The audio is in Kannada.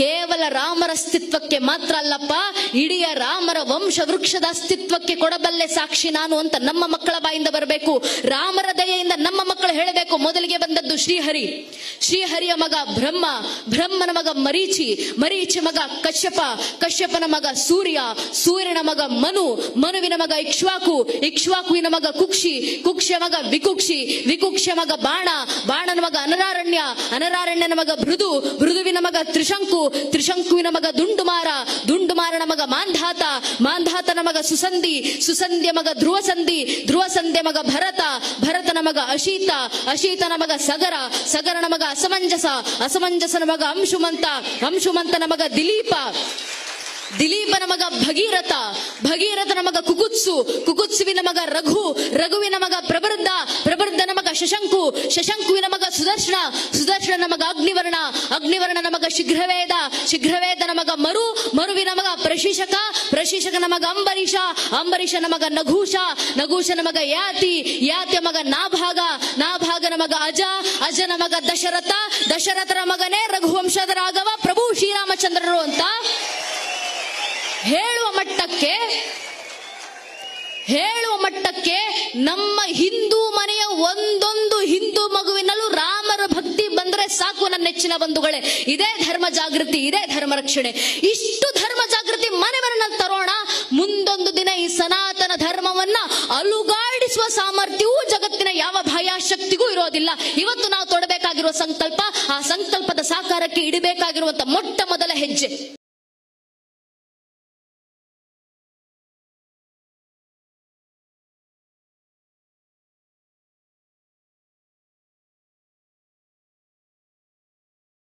ಕೇವಲ ರಾಮರ ಅಸ್ತಿತ್ವಕ್ಕೆ ಮಾತ್ರ ಅಲ್ಲಪ್ಪ, ಇಡೀ ರಾಮರ ವಂಶ ವೃಕ್ಷದ ಅಸ್ತಿತ್ವಕ್ಕೆ ಕೊಡಬಲ್ಲೆ ಸಾಕ್ಷಿ ನಾನು ಅಂತ ನಮ್ಮ ಮಕ್ಕಳ ಬಾಯಿಂದ ಬರಬೇಕು. ರಾಮರ ದಯೆಯಿಂದ ನಮ್ಮ ಮಕ್ಕಳು ಹೇಳಬೇಕು. ಮೊದಲಿಗೆ ಬಂದದ್ದು ಶ್ರೀಹರಿ, ಶ್ರೀಹರಿಯ ಮಗ ಬ್ರಹ್ಮ, ಬ್ರಹ್ಮನ ಮಗ ಮರೀಚಿ, ಮರೀಚಿ ಮಗ ಕಶ್ಯಪ, ಕಶ್ಯಪನ ಮಗ ಸೂರ್ಯ, ಸೂರ್ಯನ ಮಗ ಮನು, ಮನುವಿನ ಮಗ ಇಕ್ಷ್ವಾಕು, ಇಕ್ಷ್ವಾಕುವಿನ ಮಗ ಕುಕ್ಷಿ, ಕುಕ್ಷಿಯ ಮಗ ವಿಕುಕ್ಷಿ, ವಿಕುಕ್ಷಿಯ ಮಗ ಬಾಣ, ಬಾಣನ ಮಗ ಅನರಾರಣ್ಯ, ಅನರಾರಣ್ಯನ ಮಗ ಭೃದು, ಭೃದುವಿನ ಮಗ ತ್ರಿಶಂಕು, ತ್ರಿಶಂಕುವಿನ ಮಗ ದುಂಡುಮಾರ, ದುಂಡುಮಾರನ ಮಗ ಮಾಂಧಾತ, ಮಾಂಧಾತನ ಮಗ ಸುಸಂಧಿ, ಸುಸಂಧಿಯ ಮಗ ಧ್ರುವಸಂಧಿ, ಧ್ರುವಸಂಧಿಯ ಮಗ ಭರತ, ಭರತನ ಮಗ ಅಶೀತ, ಅಶೀತನ ಮಗ ಸಗರ, ಸಗರನ ಮಗ ಅಸಮಂಜಸ, ಅಸಮಂಜಸನ ಮಗ ಅಂಶುಮಂತ, ಅಂಶುಮಂತನ ಮಗ ದಿಲೀಪ, ದಿಲೀಪನ ಮಗ ಭಗೀರಥ, ಭಗೀರಥನ ಮಗ ಕುಕುತ್ಸು, ಕುಕುತ್ಸುವಿನ ಮಗ ರಘು, ರಘುವಿನ ಮಗ ಪ್ರಬರ್ಧ, ಪ್ರಬರ್ಧನ ಮಗ ಶಶಂಕು, ಶಶಂಕುವಿನ ಮಗ ಸುದರ್ಶನ, ಸುದರ್ಶನ ಮಗ ಅಗ್ನಿವರ್ಣ, ಅಗ್ನಿವರ್ಣನ ಮಗ ಶೀಘ್ರವೇದ, ಶೀಘ್ರವೇದನ ಮಗ ಮರು, ಮರುವಿನ ಮಗ ಪ್ರಶೀಶಕ, ಪ್ರಶೀಶಕನ ಮಗ ಅಂಬರೀಷ, ಅಂಬರೀಷನ ಮಗ ನಘೂಷ, ನಘೂಷನ ಮಗ ಯಾತಿ, ಯಾತಿಯ ಮಗ ನಾಭಾಗ, ನಾಭಾಗನ ಮಗ ಅಜ, ಅಜನ ಮಗ ದಶರಥ, ದಶರಥನ ಮಗನೇ ರಘುವಂಶದ ರಾಘವ ಪ್ರಭು ಶ್ರೀರಾಮಚಂದ್ರರು ಅಂತ ಹೇಳುವ ಮಟ್ಟಕ್ಕೆ ನಮ್ಮ ಹಿಂದೂ ಮನೆಯ ಒಂದೊಂದು ಹಿಂದೂ ಮಗುವಿನಲ್ಲೂ ರಾಮರ ಭಕ್ತಿ ಬಂದ್ರೆ ಸಾಕು ನನ್ನ ನೆಚ್ಚಿನ ಬಂಧುಗಳೇ. ಇದೇ ಧರ್ಮ ಜಾಗೃತಿ, ಇದೇ ಧರ್ಮ ರಕ್ಷಣೆ. ಇಷ್ಟು ಧರ್ಮ ಜಾಗೃತಿ ಮನೆ ಮನೆಯಲ್ಲಿ ತರೋಣ. ಮುಂದೊಂದು ದಿನ ಈ ಸನಾತನ ಧರ್ಮವನ್ನ ಅಲುಗಾಡಿಸುವ ಸಾಮರ್ಥ್ಯವೂ ಜಗತ್ತಿನ ಯಾವ ಬಾಹ್ಯಶಕ್ತಿಗೂ ಇರೋದಿಲ್ಲ. ಇವತ್ತು ನಾವು ತೊಡಬೇಕಾಗಿರುವ ಸಂಕಲ್ಪ, ಆ ಸಂಕಲ್ಪದ ಸಾಕಾರಕ್ಕೆ ಇಡಬೇಕಾಗಿರುವಂತ ಮೊಟ್ಟ ಮೊದಲ ಹೆಜ್ಜೆ